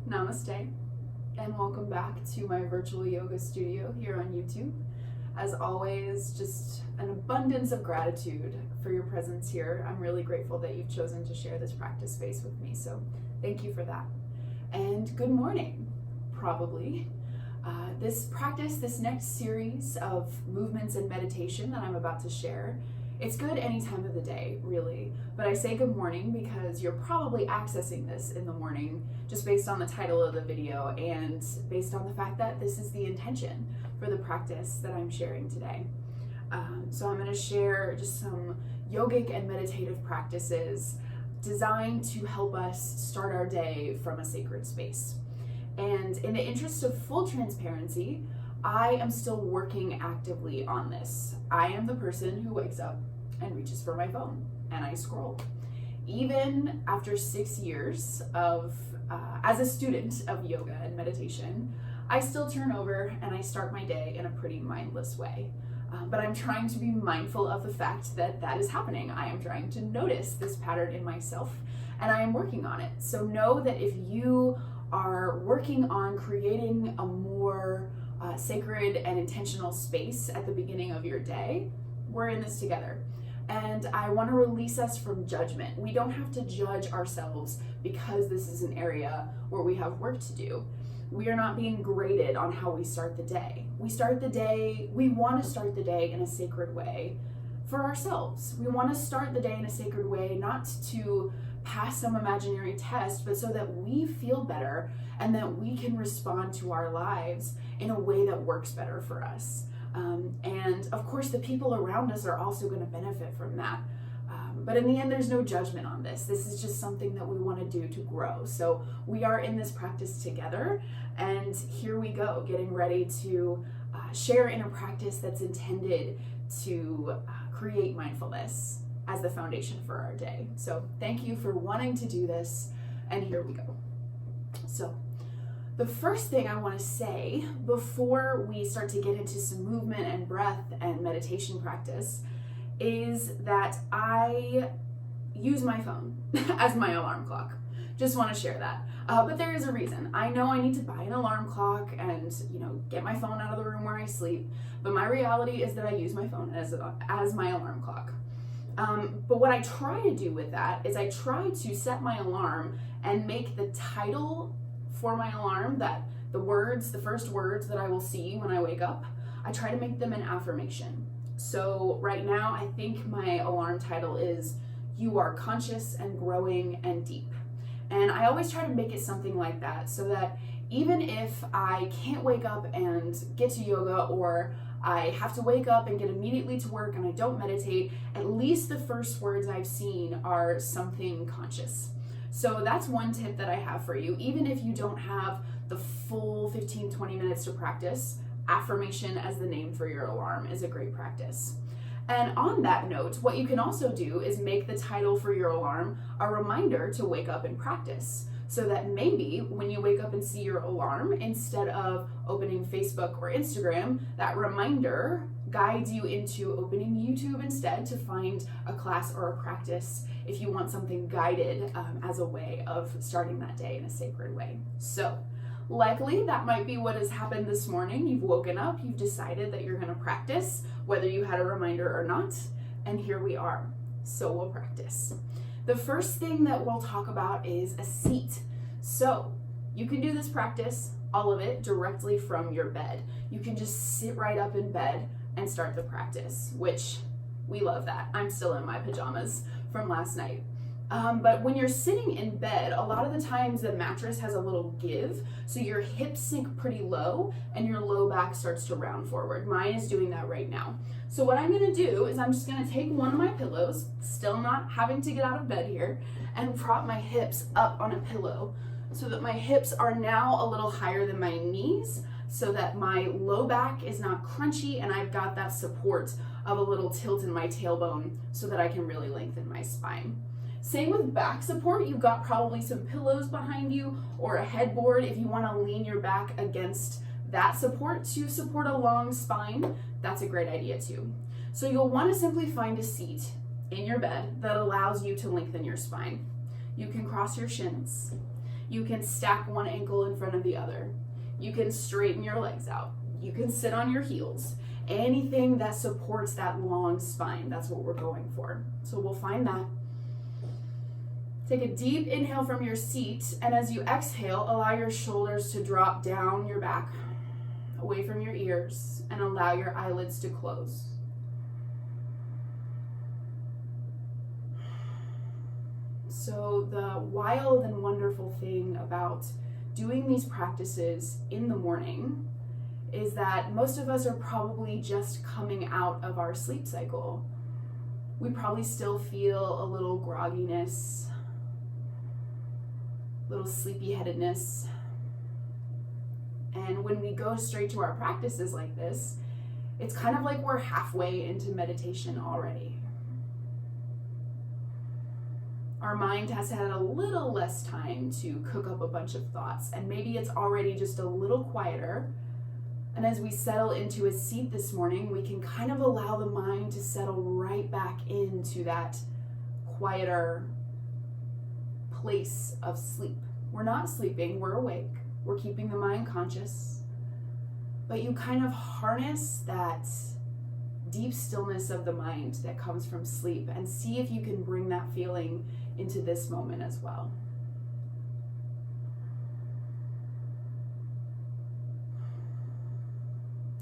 Namaste, and welcome back to my virtual yoga studio here on YouTube. As always, just an abundance of gratitude for your presence here. I'm really grateful that you've chosen to share this practice space with me, so thank you for that. And good morning, probably. This next series of movements and meditation that I'm about to share, it's good any time of the day, really. But I say good morning because you're probably accessing this in the morning just based on the title of the video and based on the fact that this is the intention for the practice that I'm sharing today. So I'm going to share just some yogic and meditative practices designed to help us start our day from a sacred space. And in the interest of full transparency, I am still working actively on this. I am the person who wakes up and reaches for my phone and I scroll. Even after 6 years of, as a student of yoga and meditation, I still turn over and I start my day in a pretty mindless way. But I'm trying to be mindful of the fact that that is happening. I am trying to notice this pattern in myself and I am working on it. So know that if you are working on creating a more sacred and intentional space at the beginning of your day, we're in this together. And I want to release us from judgment. We don't have to judge ourselves because this is an area where we have work to do. We are not being graded on how we start the day. We want to start the day in a sacred way for ourselves. We want to start the day in a sacred way, not to pass some imaginary test, but so that we feel better and that we can respond to our lives in a way that works better for us. And of course, the people around us are also going to benefit from that. But in the end, there's no judgment on this. This is just something that we want to do to grow. So we are in this practice together, and here we go, getting ready to share in a practice that's intended to create mindfulness as the foundation for our day. So thank you for wanting to do this, and here we go. So the first thing I want to say before we start to get into some movement and breath and meditation practice is that I use my phone as my alarm clock. Just want to share that. But there is a reason. I know I need to buy an alarm clock and, get my phone out of the room where I sleep, but my reality is that I use my phone as my alarm clock. But what I try to do with that is I try to set my alarm and make the title for my alarm, that the first words that I will see when I wake up, I try to make them an affirmation. So right now, I think my alarm title is "You are conscious and growing and deep." And I always try to make it something like that so that even if I can't wake up and get to yoga, or I have to wake up and get immediately to work and I don't meditate, at least the first words I've seen are something conscious. So that's one tip that I have for you. Even if you don't have the full 15-20 minutes to practice, affirmation as the name for your alarm is a great practice. And on that note, what you can also do is make the title for your alarm a reminder to wake up and practice. So that maybe when you wake up and see your alarm, instead of opening Facebook or Instagram, that reminder guides you into opening YouTube instead to find a class or a practice if you want something guided as a way of starting that day in a sacred way. So likely that might be what has happened this morning. You've woken up, you've decided that you're going to practice, whether you had a reminder or not, and here we are. So we'll practice. The first thing that we'll talk about is a seat. So you can do this practice, all of it, directly from your bed. You can just sit right up in bed and start the practice, which we love that. I'm still in my pajamas from last night. But when you're sitting in bed, a lot of the times the mattress has a little give, so your hips sink pretty low and your low back starts to round forward. Mine is doing that right now. So what I'm gonna do is I'm just gonna take one of my pillows, still not having to get out of bed here, and prop my hips up on a pillow so that my hips are now a little higher than my knees, so that my low back is not crunchy and I've got that support of a little tilt in my tailbone so that I can really lengthen my spine. Same with back support. You've got probably some pillows behind you or a headboard if you want to lean your back against that support to support a long spine. That's a great idea too. So you'll want to simply find a seat in your bed that allows you to lengthen your spine. You can cross your shins. You can stack one ankle in front of the other. You can straighten your legs out. You can sit on your heels. Anything that supports that long spine, that's what we're going for. So we'll find that. Take a deep inhale from your seat, and as you exhale, allow your shoulders to drop down your back, away from your ears, and allow your eyelids to close. So the wild and wonderful thing about doing these practices in the morning is that most of us are probably just coming out of our sleep cycle. We probably still feel a little grogginess, little sleepy-headedness. And when we go straight to our practices like this, it's kind of like we're halfway into meditation already. Our mind has had a little less time to cook up a bunch of thoughts, and maybe it's already just a little quieter. And as we settle into a seat this morning, we can kind of allow the mind to settle right back into that quieter place of sleep. We're not sleeping, we're awake. We're keeping the mind conscious. But you kind of harness that deep stillness of the mind that comes from sleep and see if you can bring that feeling into this moment as well.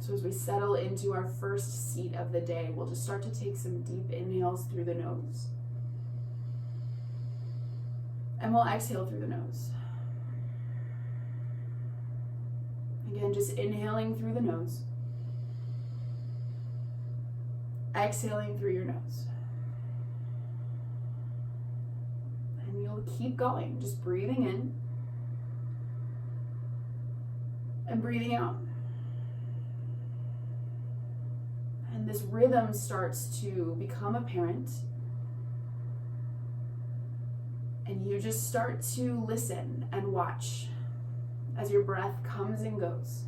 So as we settle into our first seat of the day, we'll just start to take some deep inhales through the nose. And we'll exhale through the nose. Again, just inhaling through the nose. Exhaling through your nose. And you'll keep going, just breathing in and breathing out. And this rhythm starts to become apparent. And you just start to listen and watch as your breath comes and goes.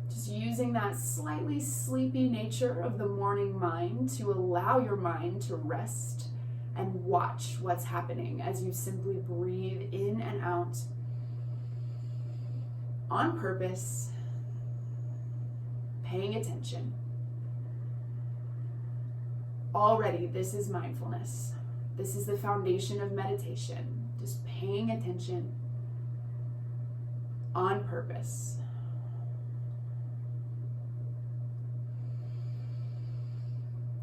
Just using that slightly sleepy nature of the morning mind to allow your mind to rest and watch what's happening as you simply breathe in and out on purpose, paying attention. Already, this is mindfulness. This is the foundation of meditation. Just paying attention on purpose.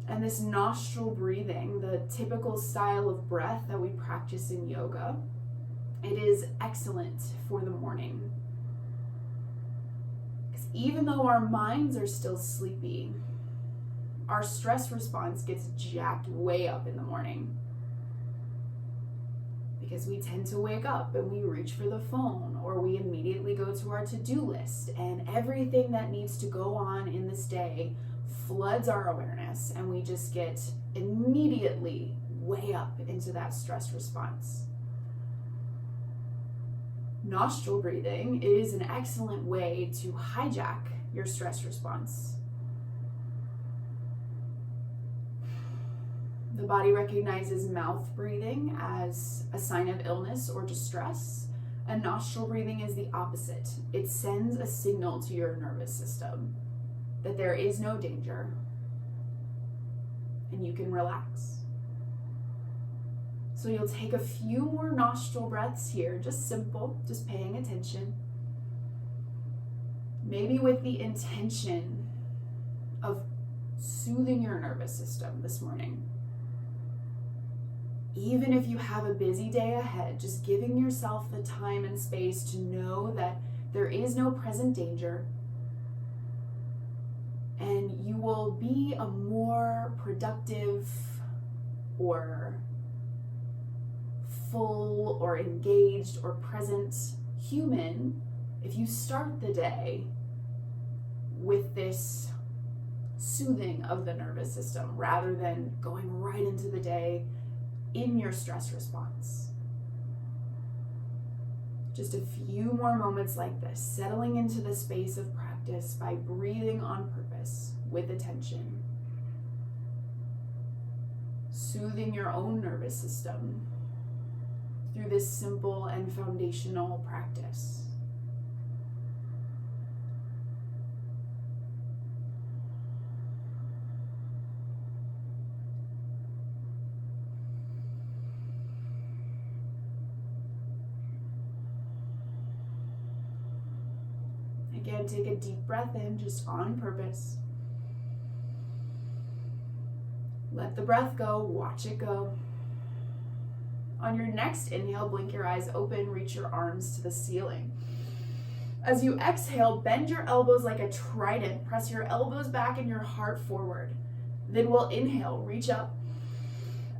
And this nostril breathing, the typical style of breath that we practice in yoga, it is excellent for the morning. Because even though our minds are still sleepy, our stress response gets jacked way up in the morning. Because we tend to wake up and we reach for the phone, or we immediately go to our to-do list, and everything that needs to go on in this day floods our awareness, and we just get immediately way up into that stress response. Nostril breathing is an excellent way to hijack your stress response. The body recognizes mouth breathing as a sign of illness or distress, and nostril breathing is the opposite. It sends a signal to your nervous system that there is no danger and you can relax. So you'll take a few more nostril breaths here, just simple, just paying attention. Maybe with the intention of soothing your nervous system this morning. Even if you have a busy day ahead, just giving yourself the time and space to know that there is no present danger, and you will be a more productive or full or engaged or present human if you start the day with this soothing of the nervous system rather than going right into the day in your stress response. Just a few more moments like this, settling into the space of practice by breathing on purpose with attention. soothing your own nervous system through this simple and foundational practice. Again, take a deep breath in, just on purpose. Let the breath go, watch it go. On your next inhale, blink your eyes open, reach your arms to the ceiling. As you exhale, bend your elbows like a trident. Press your elbows back and your heart forward. Then we'll inhale, reach up.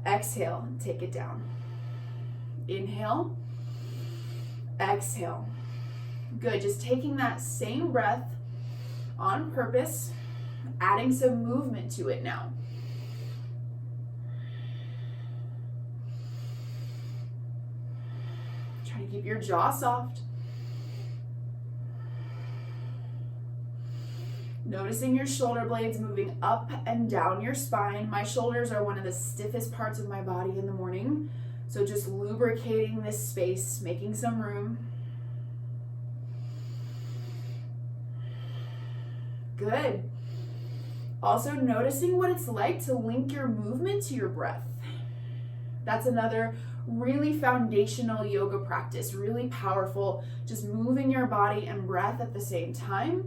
Exhale, take it down. Inhale, exhale. Good, just taking that same breath on purpose, adding some movement to it now. Try to keep your jaw soft. Noticing your shoulder blades moving up and down your spine. My shoulders are one of the stiffest parts of my body in the morning. So just lubricating this space, making some room. Good. Also noticing what it's like to link your movement to your breath. That's another really foundational yoga practice, really powerful, just moving your body and breath at the same time.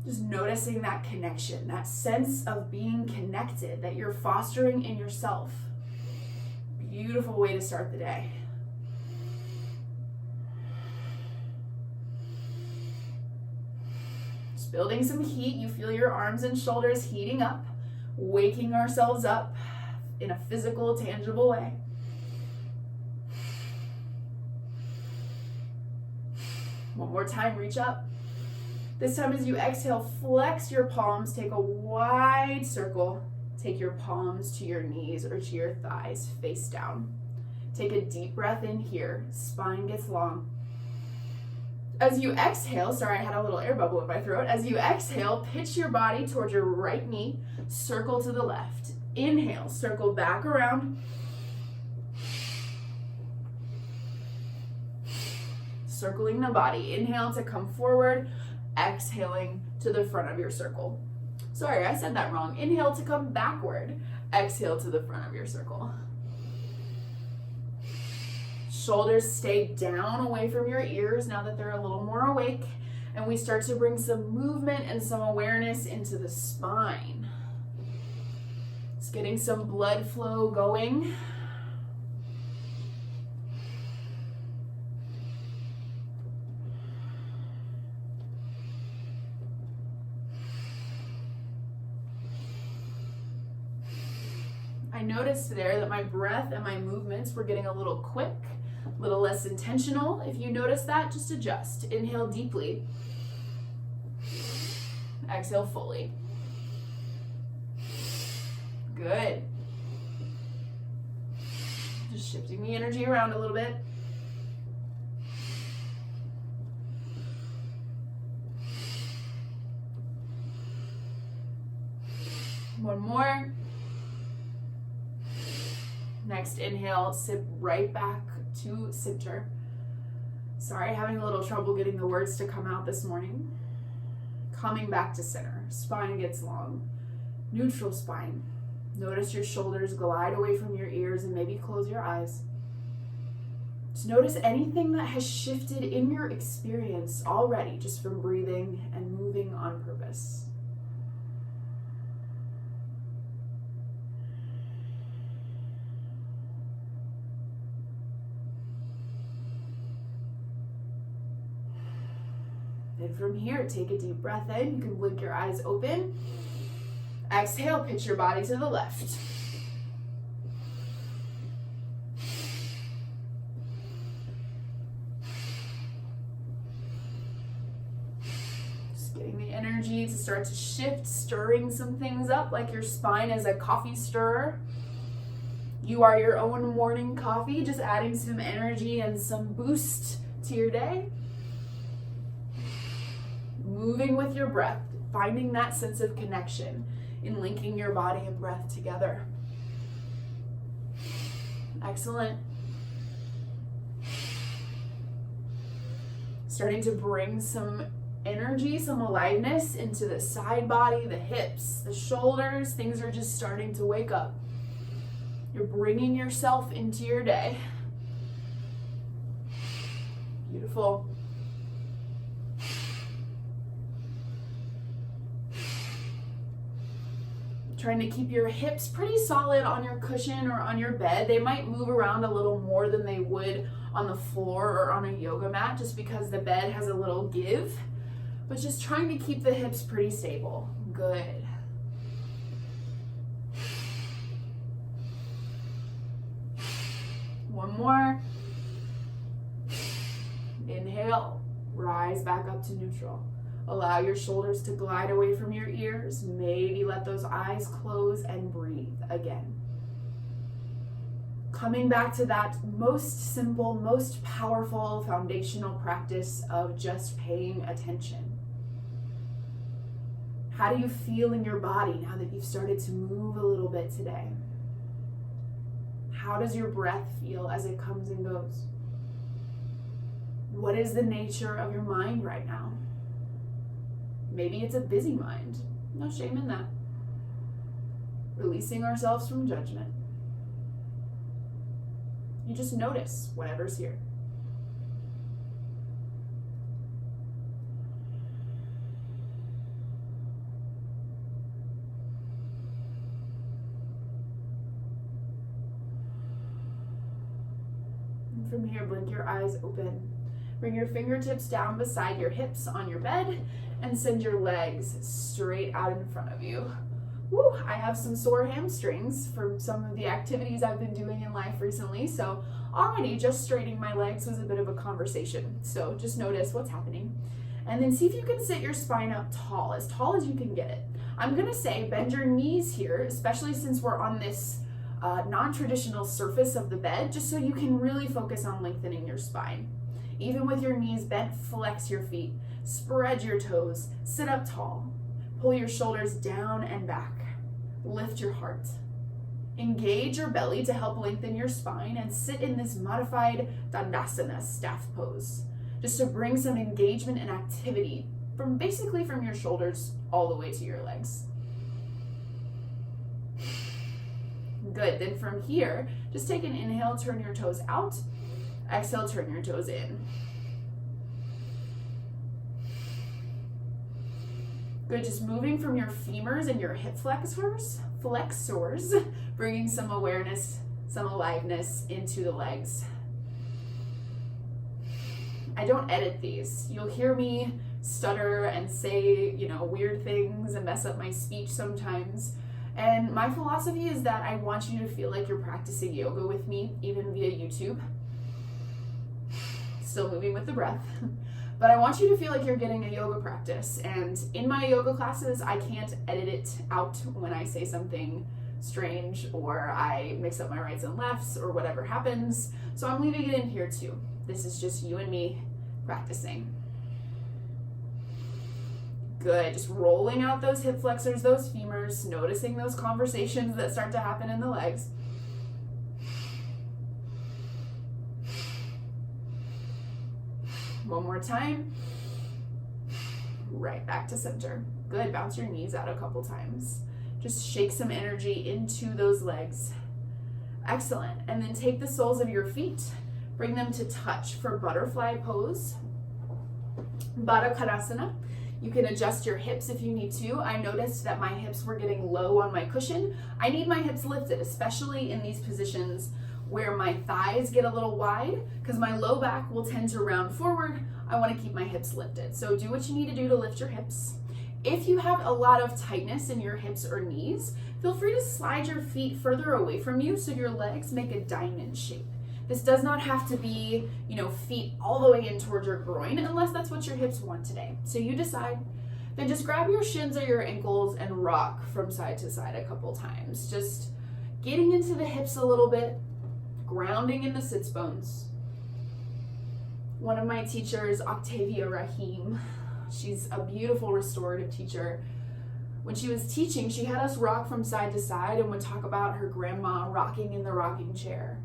Just noticing that connection, that sense of being connected that you're fostering in yourself. Beautiful way to start the day. Just building some heat. You feel your arms and shoulders heating up, waking ourselves up in a physical, tangible way. One more time, reach up. This time as you exhale, flex your palms, take a wide circle. Take your palms to your knees or to your thighs, face down. Take a deep breath in here, spine gets long. As you exhale, sorry, I had a little air bubble in my throat. As you exhale, pitch your body towards your right knee, circle to the left. Inhale, circle back around. Circling the body. Inhale to come forward. Exhaling to the front of your circle. Sorry, I said that wrong. Inhale to come backward. Exhale to the front of your circle. Shoulders stay down away from your ears now that they're a little more awake. And we start to bring some movement and some awareness into the spine. It's getting some blood flow going. I noticed there that my breath and my movements were getting a little quick, a little less intentional. If you notice that, just adjust. Inhale deeply. Exhale fully. Good. Just shifting the energy around a little bit. One more. Next inhale, sip right back to center. Sorry, having a little trouble getting the words to come out this morning. Coming back to center. Spine gets long. Neutral spine. Notice your shoulders glide away from your ears and maybe close your eyes. Just notice anything that has shifted in your experience already just from breathing and moving on purpose. And from here, take a deep breath in. You can blink your eyes open. Exhale, pitch your body to the left. Just getting the energy to start to shift, stirring some things up like your spine is a coffee stirrer. You are your own morning coffee, just adding some energy and some boost to your day. Moving with your breath, finding that sense of connection in linking your body and breath together. Excellent. Starting to bring some energy, some aliveness into the side body, the hips, the shoulders. Things are just starting to wake up. You're bringing yourself into your day. Beautiful. Trying to keep your hips pretty solid on your cushion or on your bed. They might move around a little more than they would on the floor or on a yoga mat just because the bed has a little give, but just trying to keep the hips pretty stable. Good. One more. Inhale, rise back up to neutral. Allow your shoulders to glide away from your ears. Maybe let those eyes close and breathe again. Coming back to that most simple, most powerful foundational practice of just paying attention. How do you feel in your body now that you've started to move a little bit today? How does your breath feel as it comes and goes? What is the nature of your mind right now? Maybe it's a busy mind. No shame in that. Releasing ourselves from judgment. You just notice whatever's here. And from here, blink your eyes open. Bring your fingertips down beside your hips on your bed and send your legs straight out in front of you. Woo, I have some sore hamstrings from some of the activities I've been doing in life recently, so already just straightening my legs was a bit of a conversation. So just notice what's happening. And then see if you can sit your spine up tall as you can get it. I'm gonna say bend your knees here, especially since we're on this non-traditional surface of the bed, just so you can really focus on lengthening your spine. Even with your knees bent, flex your feet, spread your toes, sit up tall, pull your shoulders down and back, lift your heart. Engage your belly to help lengthen your spine and sit in this modified Dandasana staff pose, just to bring some engagement and activity from your shoulders all the way to your legs. Good, then from here, just take an inhale, turn your toes out. Exhale, turn your toes in. Good, just moving from your femurs and your hip flexors, bringing some awareness, some aliveness into the legs. I don't edit these. You'll hear me stutter and say, weird things and mess up my speech sometimes. And my philosophy is that I want you to feel like you're practicing yoga with me, even via YouTube. Still moving with the breath, but I want you to feel like you're getting a yoga practice. And in my yoga classes, I can't edit it out when I say something strange or I mix up my rights and lefts or whatever happens. So I'm leaving it in here too. This is just you and me practicing. Good, just rolling out those hip flexors, those femurs, noticing those conversations that start to happen in the legs. One more time. Right back to center. Good, bounce your knees out a couple times. Just shake some energy into those legs. Excellent. And then take the soles of your feet, bring them to touch for butterfly pose. Baddha Konasana. You can adjust your hips if you need to. I noticed that my hips were getting low on my cushion. I need my hips lifted, especially in these positions where my thighs get a little wide, because my low back will tend to round forward. I want to keep my hips lifted. So do what you need to do to lift your hips. If you have a lot of tightness in your hips or knees, feel free to slide your feet further away from you so your legs make a diamond shape. This does not have to be, feet all the way in towards your groin unless that's what your hips want today. So you decide. Then just grab your shins or your ankles and rock from side to side a couple times. Just getting into the hips a little bit, grounding in the sits bones. One of my teachers, Octavia Rahim, She's a beautiful restorative teacher. When she was teaching, she had us rock from side to side and would talk about her grandma rocking in the rocking chair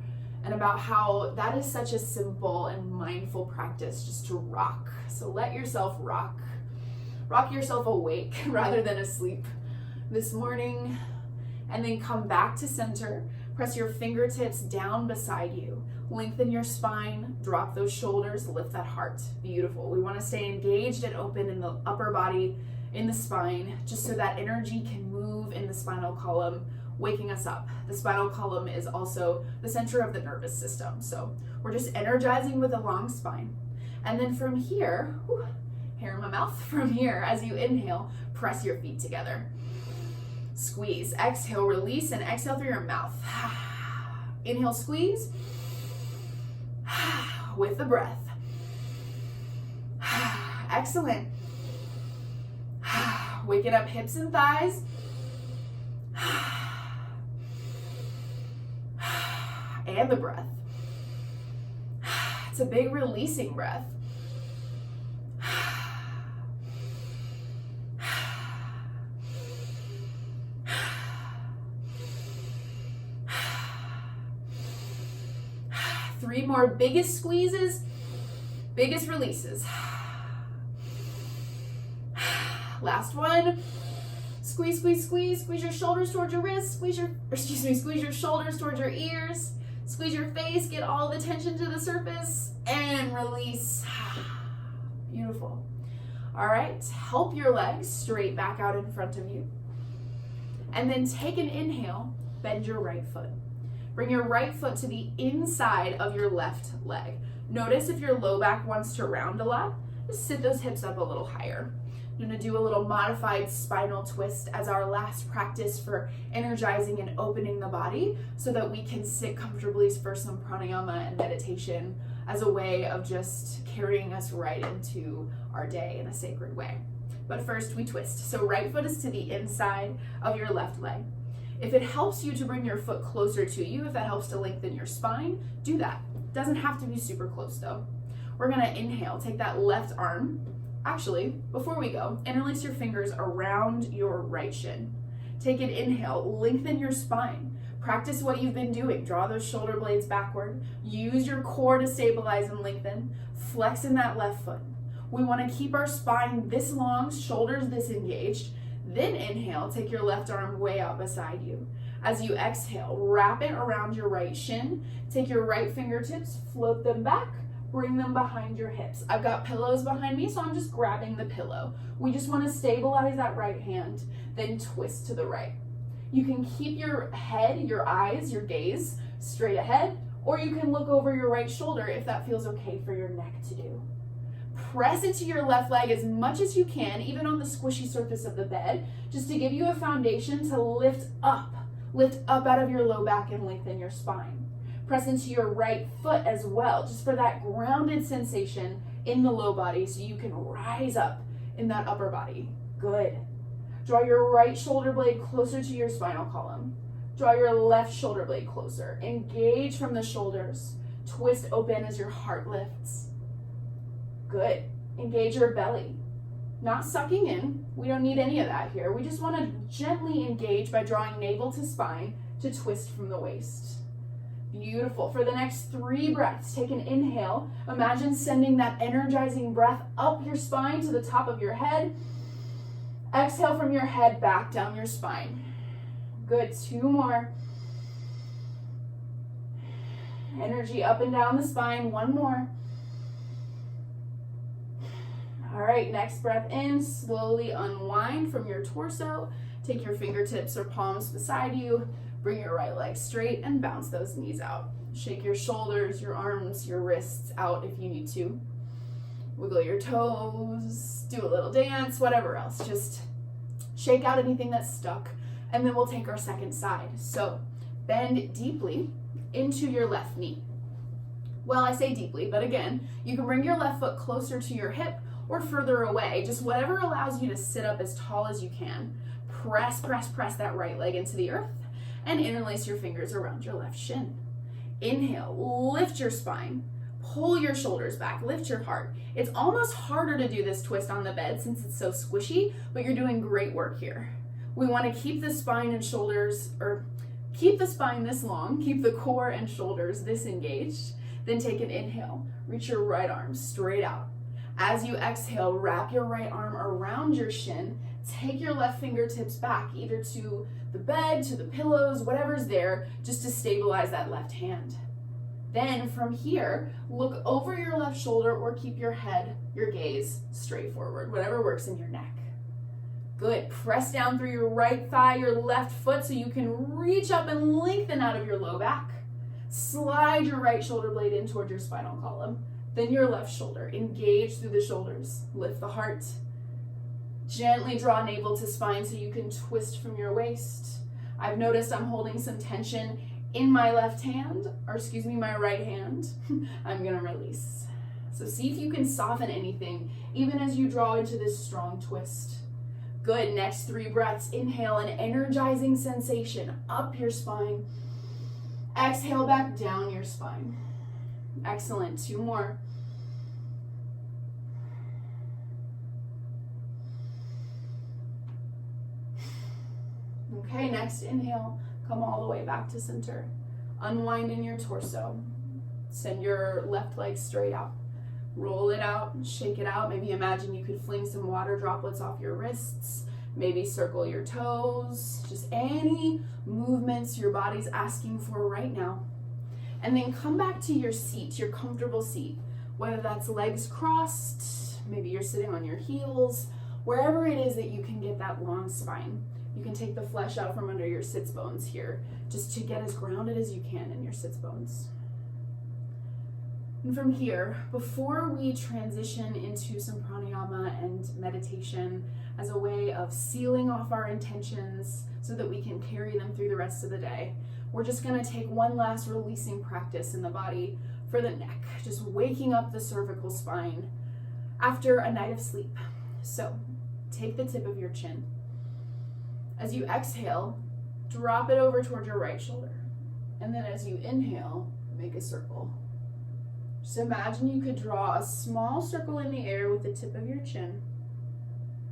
and about how that is such a simple and mindful practice, just to rock. So let yourself rock. Rock yourself awake rather than asleep this morning, and then come back to center. Press your fingertips down beside you. Lengthen your spine, drop those shoulders, lift that heart. Beautiful. We want to stay engaged and open in the upper body, in the spine, just so that energy can move in the spinal column, waking us up. The spinal column is also the center of the nervous system. So we're just energizing with a long spine. And then from here, hair in my mouth, from here, as you inhale, press your feet together. Squeeze, exhale, release, and exhale through your mouth. Inhale, squeeze, with the breath. Excellent. Waking up hips and thighs. And the breath. It's a big releasing breath. Three more biggest squeezes, biggest releases. Last one. Squeeze, squeeze, squeeze. Squeeze your shoulders towards your wrists. Squeeze your shoulders towards your ears. Squeeze your face. Get all the tension to the surface and release. Beautiful. All right. Help your legs straight back out in front of you. And then take an inhale. Bend your right foot. Bring your right foot to the inside of your left leg. Notice if your low back wants to round a lot, just sit those hips up a little higher. I'm going to do a little modified spinal twist as our last practice for energizing and opening the body so that we can sit comfortably for some pranayama and meditation as a way of just carrying us right into our day in a sacred way. But first we twist. So right foot is to the inside of your left leg. If it helps you to bring your foot closer to you, if that helps to lengthen your spine, do that. Doesn't have to be super close though. We're gonna inhale, take that left arm. Actually, before we go, interlace your fingers around your right shin. Take an inhale, lengthen your spine. Practice what you've been doing. Draw those shoulder blades backward. Use your core to stabilize and lengthen. Flex in that left foot. We wanna keep our spine this long, shoulders this engaged. Then inhale, take your left arm way out beside you. As you exhale, wrap it around your right shin. Take your right fingertips, float them back, bring them behind your hips. I've got pillows behind me, so I'm just grabbing the pillow. We just want to stabilize that right hand, then twist to the right. You can keep your head, your eyes, your gaze straight ahead, or you can look over your right shoulder if that feels okay for your neck to do. Press into your left leg as much as you can, even on the squishy surface of the bed, just to give you a foundation to lift up out of your low back and lengthen your spine. Press into your right foot as well, just for that grounded sensation in the low body so you can rise up in that upper body. Good. Draw your right shoulder blade closer to your spinal column. Draw your left shoulder blade closer. Engage from the shoulders. Twist open as your heart lifts. Good. Engage your belly. Not sucking in. We don't need any of that here. We just want to gently engage by drawing navel to spine to twist from the waist. Beautiful. For the next 3 breaths, take an inhale. Imagine sending that energizing breath up your spine to the top of your head. Exhale from your head back down your spine. Good. 2 more. Energy up and down the spine. 1 more. All right, next breath in, slowly unwind from your torso. Take your fingertips or palms beside you. Bring your right leg straight and bounce those knees out. Shake your shoulders, your arms, your wrists out if you need to. Wiggle your toes, do a little dance, whatever else. Just shake out anything that's stuck, and then we'll take our second side. So bend deeply into your left knee. Well, I say deeply, but again, you can bring your left foot closer to your hip or further away, just whatever allows you to sit up as tall as you can. Press that right leg into the earth and interlace your fingers around your left shin. Inhale, lift your spine. Pull your shoulders back, lift your heart. It's almost harder to do this twist on the bed since it's so squishy, but you're doing great work here. We want to keep the spine and shoulders, or keep the spine this long, keep the core and shoulders this engaged. Then take an inhale, reach your right arm straight out. As you exhale, wrap your right arm around your shin, take your left fingertips back, either to the bed, to the pillows, whatever's there, just to stabilize that left hand. Then from here, look over your left shoulder or keep your head, your gaze straight forward, whatever works in your neck. Good. Press down through your right thigh, your left foot, so you can reach up and lengthen out of your low back. Slide your right shoulder blade in toward your spinal column. Then your left shoulder. Engage through the shoulders. Lift the heart. Gently draw navel to spine so you can twist from your waist. I've noticed I'm holding some tension in my left hand, or excuse me, my right hand. I'm gonna release. So see if you can soften anything, even as you draw into this strong twist. Good, next 3 breaths. Inhale, an energizing sensation up your spine. Exhale back down your spine. Excellent, 2 more. Okay, next inhale, come all the way back to center. Unwind in your torso. Send your left leg straight out. Roll it out, shake it out. Maybe imagine you could fling some water droplets off your wrists. Maybe circle your toes. Just any movements your body's asking for right now. And then come back to your seat, your comfortable seat. Whether that's legs crossed, maybe you're sitting on your heels, wherever it is that you can get that long spine. You can take the flesh out from under your sits bones here, just to get as grounded as you can in your sits bones. And from here, before we transition into some pranayama and meditation as a way of sealing off our intentions so that we can carry them through the rest of the day, we're just gonna take one last releasing practice in the body for the neck, just waking up the cervical spine after a night of sleep. So take the tip of your chin. As you exhale, drop it over toward your right shoulder. And then as you inhale, make a circle. Just imagine you could draw a small circle in the air with the tip of your chin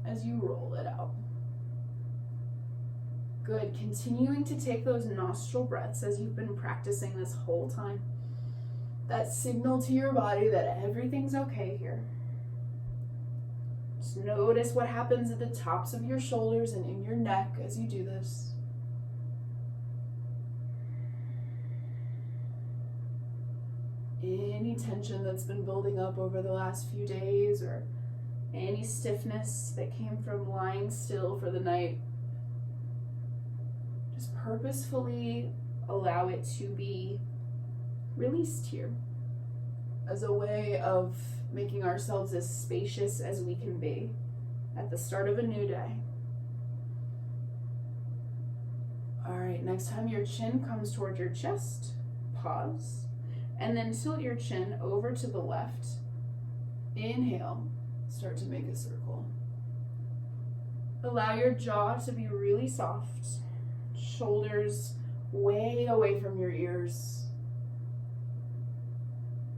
as you roll it out. Good. Continuing to take those nostril breaths as you've been practicing this whole time. That signal to your body that everything's okay here. Just notice what happens at the tops of your shoulders and in your neck as you do this. Any tension that's been building up over the last few days, or any stiffness that came from lying still for the night, just purposefully allow it to be released here as a way of making ourselves as spacious as we can be at the start of a new day. All right, next time your chin comes toward your chest, pause. And then tilt your chin over to the left. Inhale, start to make a circle. Allow your jaw to be really soft. Shoulders way away from your ears.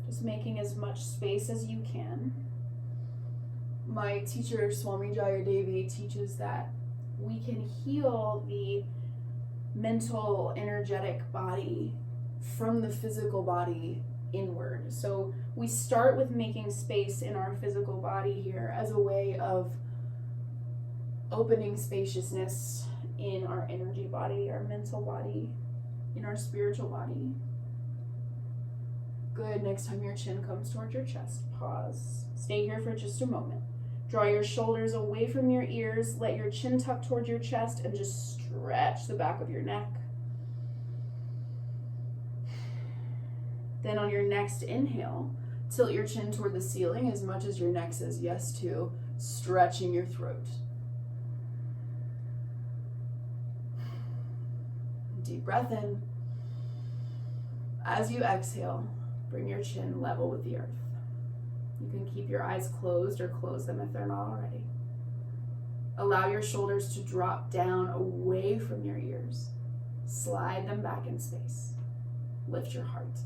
Just making as much space as you can. My teacher, Swami Jayadevi, teaches that we can heal the mental, energetic body from the physical body inward. So we start with making space in our physical body here as a way of opening spaciousness in our energy body, our mental body, in our spiritual body. Good. Next time your chin comes towards your chest, pause. Stay here for just a moment. Draw your shoulders away from your ears. Let your chin tuck towards your chest and just stretch the back of your neck. Then on your next inhale, tilt your chin toward the ceiling as much as your neck says yes to, stretching your throat. Deep breath in. As you exhale, bring your chin level with the earth. You can keep your eyes closed or close them if they're not already. Allow your shoulders to drop down away from your ears. Slide them back in space. Lift your heart.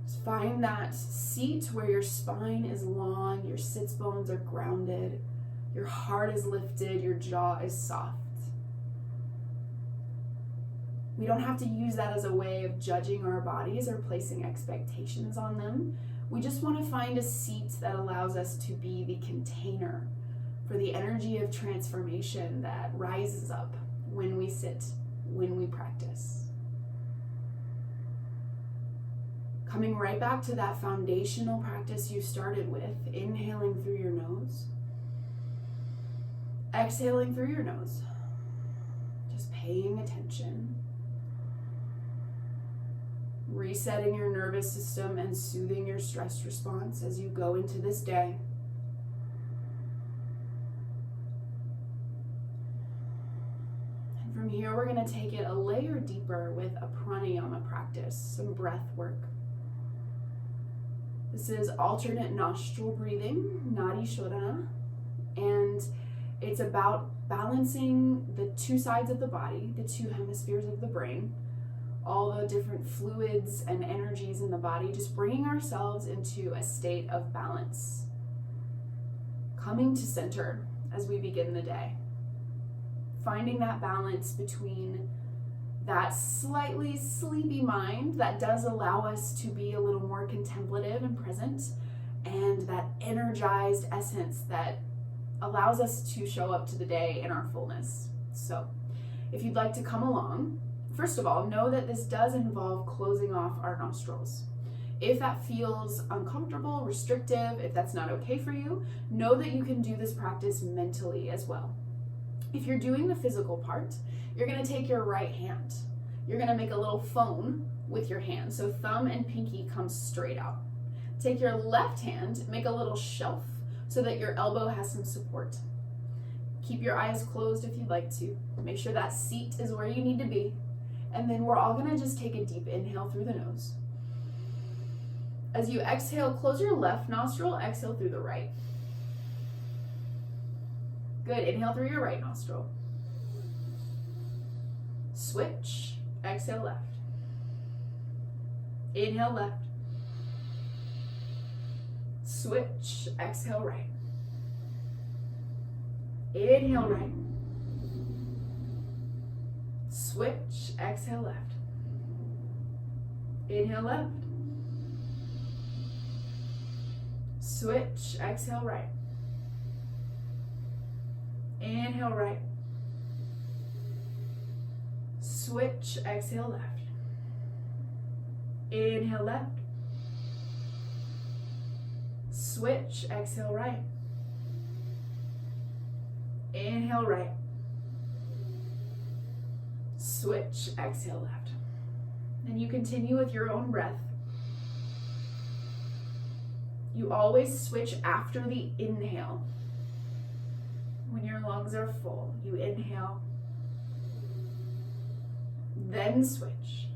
Just find that seat where your spine is long, your sits bones are grounded, your heart is lifted, your jaw is soft. We don't have to use that as a way of judging our bodies or placing expectations on them. We just want to find a seat that allows us to be the container for the energy of transformation that rises up when we sit, when we practice. Coming right back to that foundational practice you started with, inhaling through your nose, exhaling through your nose, just paying attention, resetting your nervous system and soothing your stress response as you go into this day. And from here, we're going to take it a layer deeper with a pranayama practice, some breath work. This is alternate nostril breathing, Nadi Shodhana, and it's about balancing the two sides of the body, the two hemispheres of the brain, all the different fluids and energies in the body, just bringing ourselves into a state of balance. Coming to center as we begin the day. Finding that balance between that slightly sleepy mind that does allow us to be a little more contemplative and present, and that energized essence that allows us to show up to the day in our fullness. So if you'd like to come along, first of all, know that this does involve closing off our nostrils. If that feels uncomfortable, restrictive, if that's not okay for you, know that you can do this practice mentally as well. If you're doing the physical part, you're going to take your right hand. You're going to make a little phone with your hand. So thumb and pinky come straight out. Take your left hand, make a little shelf so that your elbow has some support. Keep your eyes closed if you'd like to. Make sure that seat is where you need to be. And then we're all going to just take a deep inhale through the nose. As you exhale, close your left nostril, exhale through the right. Good, inhale through your right nostril. Switch, exhale left. Inhale left. Switch, exhale right. Inhale right. Switch, exhale left. Inhale left. Switch, exhale right. Inhale right. Switch, exhale left. Inhale left. Switch, exhale right. Inhale right. Switch, exhale left. And you continue with your own breath. You always switch after the inhale. When your lungs are full, you inhale, then switch.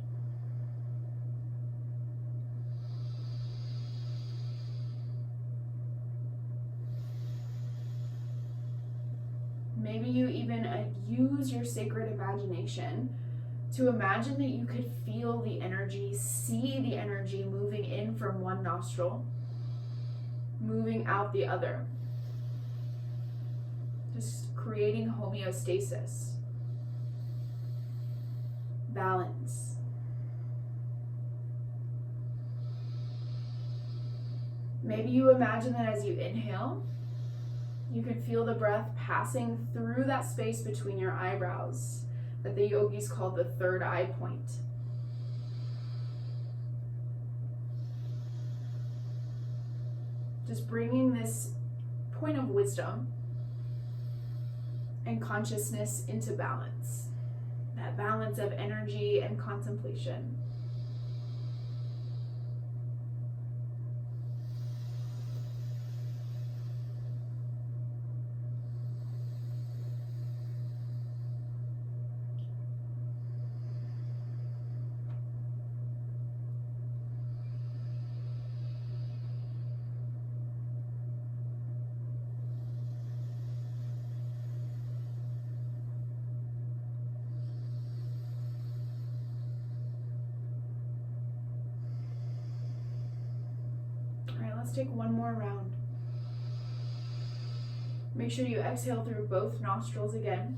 Maybe you even use your sacred imagination to imagine that you could feel the energy, see the energy moving in from one nostril, moving out the other. Just creating homeostasis, balance. Maybe you imagine that as you inhale, you could feel the breath passing through that space between your eyebrows that the yogis call the third eye point. Just bringing this point of wisdom and consciousness into balance. That balance of energy and contemplation. take one more round. Make sure you exhale through both nostrils again.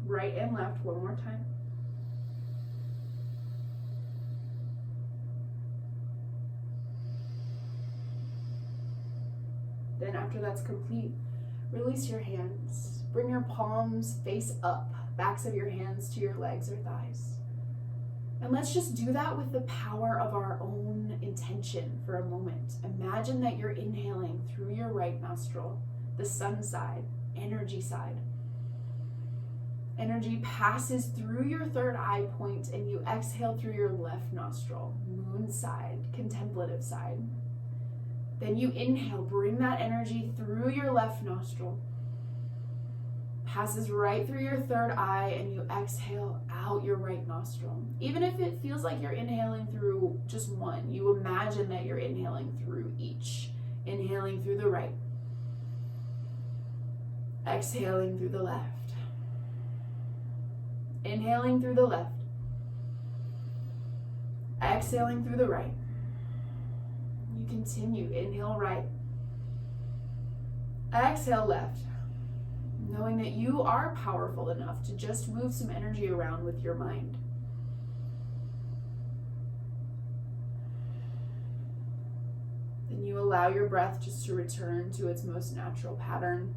Right and left, one more time. Then after that's complete, release your hands. Bring your palms face up, backs of your hands to your legs or thighs. And let's just do that with the power of our own intention for a moment. Imagine that you're inhaling through your right nostril, the sun side, energy side. Energy passes through your third eye point and you exhale through your left nostril, moon side, contemplative side. Then you inhale, bring that energy through your left nostril, passes right through your third eye, and you exhale out your right nostril. Even if it feels like you're inhaling through just one, you imagine that you're inhaling through each. Inhaling through the right, exhaling through the left. Inhaling through the left, exhaling through the right. You continue, inhale right, exhale left, knowing that you are powerful enough to just move some energy around with your mind. Then you allow your breath just to return to its most natural pattern.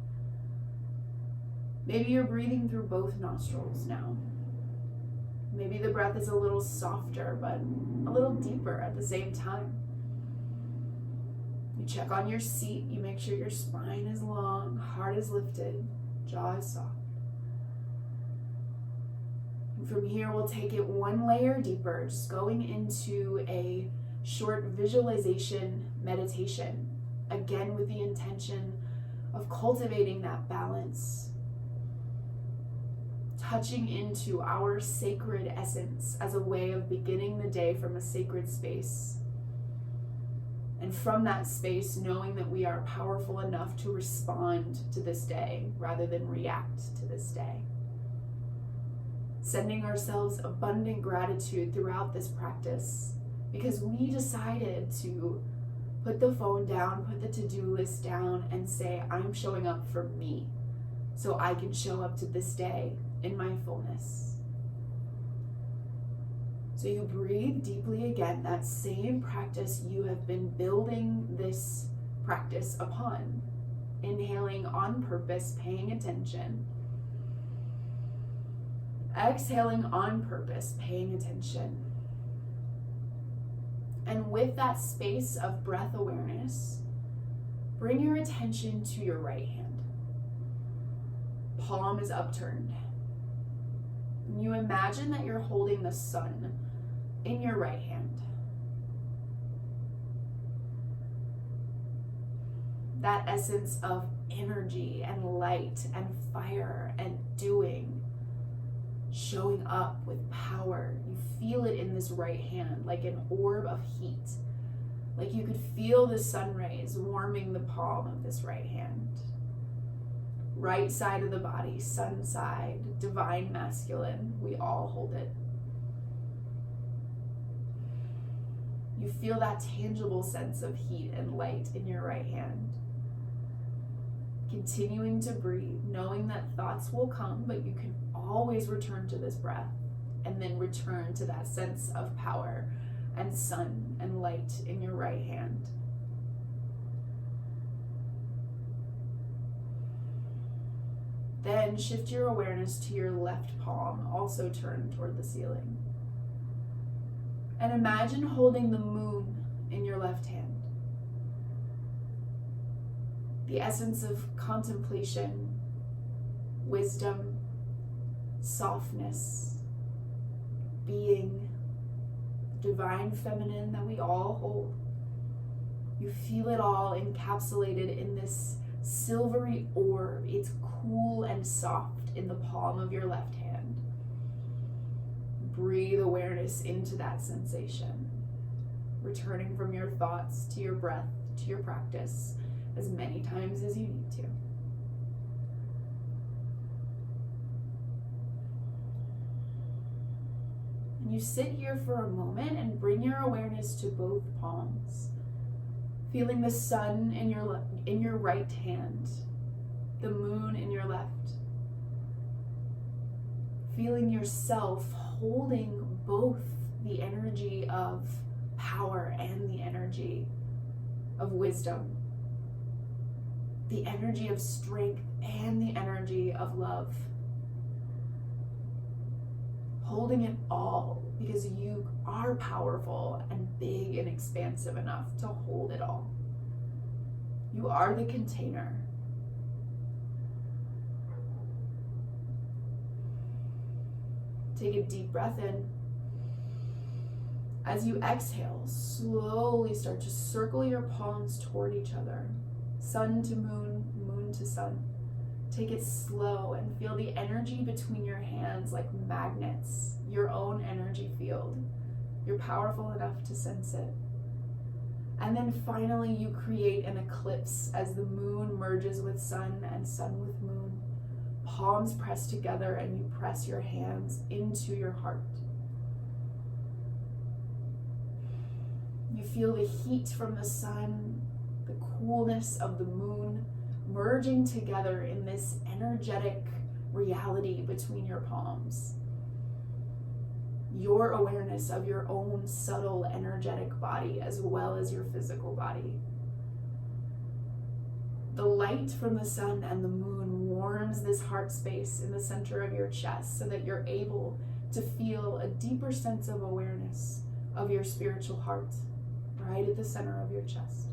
Maybe you're breathing through both nostrils now. Maybe the breath is a little softer, but a little deeper at the same time. You check on your seat, you make sure your spine is long, heart is lifted, jaw is soft. And from here, we'll take it one layer deeper, just going into a short visualization meditation, again with the intention of cultivating that balance, touching into our sacred essence as a way of beginning the day from a sacred space. And from that space, knowing that we are powerful enough to respond to this day rather than react to this day. Sending ourselves abundant gratitude throughout this practice because we decided to put the phone down, put the to-do list down, and say, I'm showing up for me so I can show up to this day in my fullness. So you breathe deeply again, that same practice you have been building this practice upon. Inhaling on purpose, paying attention. Exhaling on purpose, paying attention. And with that space of breath awareness, bring your attention to your right hand. Palm is upturned. And you imagine that you're holding the sun in your right hand. That essence of energy and light and fire and doing, showing up with power. You feel it in this right hand like an orb of heat. Like you could feel the sun rays warming the palm of this right hand. Right side of the body, sun side, divine masculine, we all hold it. You feel that tangible sense of heat and light in your right hand. Continuing to breathe, knowing that thoughts will come, but you can always return to this breath and then return to that sense of power and sun and light in your right hand. Then shift your awareness to your left palm, also turned toward the ceiling. And imagine holding the moon in your left hand. The essence of contemplation, wisdom, softness, being, the divine feminine that we all hold. You feel it all encapsulated in this silvery orb. It's cool and soft in the palm of your left hand. Breathe awareness into that sensation, returning from your thoughts to your breath, to your practice, as many times as you need to. And you sit here for a moment and bring your awareness to both palms. Feeling the sun in your right hand, the moon in your left. Feeling yourself holding both the energy of power and the energy of wisdom, the energy of strength and the energy of love. Holding it all because you are powerful and big and expansive enough to hold it all. You are the container. Take a deep breath in. As you exhale, slowly start to circle your palms toward each other. Sun to moon, moon to sun. Take it slow and feel the energy between your hands like magnets, your own energy field. You're powerful enough to sense it. And then finally you create an eclipse as the moon merges with sun and sun with moon. Palms press together and you press your hands into your heart. You feel the heat from the sun, the coolness of the moon, merging together in this energetic reality between your palms. Your awareness of your own subtle energetic body as well as your physical body. The light from the sun and the moon warms this heart space in the center of your chest so that you're able to feel a deeper sense of awareness of your spiritual heart right at the center of your chest.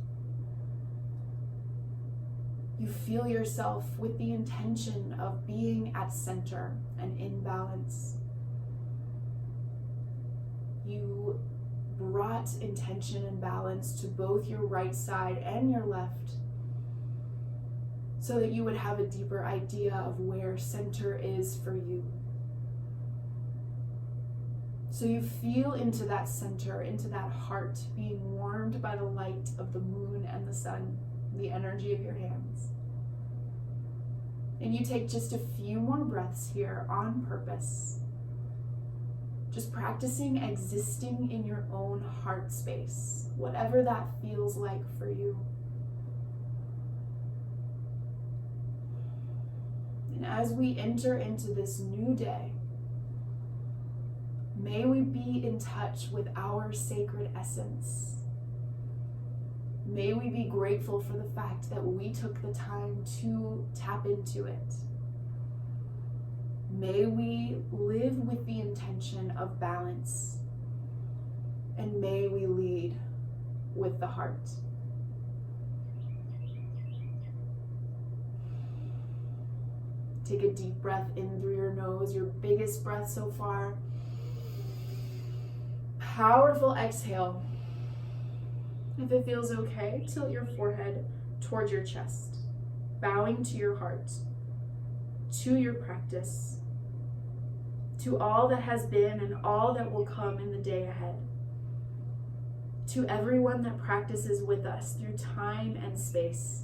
You feel yourself with the intention of being at center and in balance. You brought intention and balance to both your right side and your left so that you would have a deeper idea of where center is for you. So you feel into that center, into that heart, being warmed by the light of the moon and the sun, the energy of your hands. And you take just a few more breaths here on purpose, just practicing existing in your own heart space, whatever that feels like for you. And as we enter into this new day, may we be in touch with our sacred essence. May we be grateful for the fact that we took the time to tap into it. May we live with the intention of balance, and may we lead with the heart. Take a deep breath in through your nose, your biggest breath so far. Powerful exhale. If it feels okay, tilt your forehead towards your chest, bowing to your heart, to your practice, to all that has been and all that will come in the day ahead, to everyone that practices with us through time and space.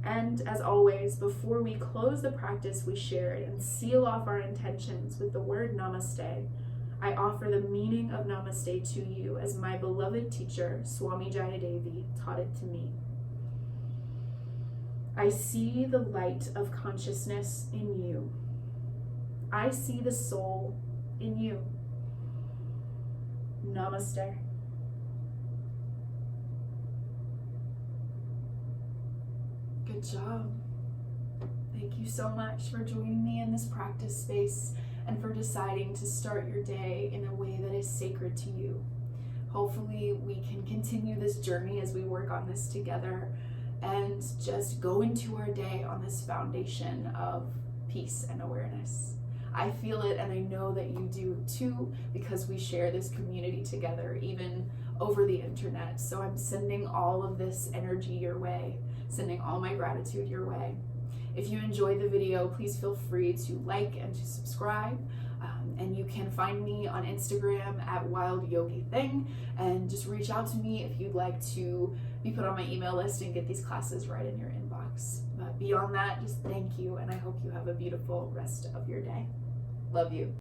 And as always, before we close the practice we shared and seal off our intentions with the word Namaste, I offer the meaning of Namaste to you as my beloved teacher, Swami Jayadevi, taught it to me. I see the light of consciousness in you. I see the soul in you. Namaste. Good job. Thank you so much for joining me in this practice space and for deciding to start your day in a way that is sacred to you. Hopefully we can continue this journey as we work on this together and just go into our day on this foundation of peace and awareness. I feel it, and I know that you do too, because we share this community together, even over the internet. So I'm sending all of this energy your way, sending all my gratitude your way. If you enjoyed the video, please feel free to like and to subscribe. And you can find me on Instagram at WildYogiThing, and just reach out to me if you'd like to be put on my email list and get these classes right in your inbox. But beyond that, just thank you, and I hope you have a beautiful rest of your day. Love you.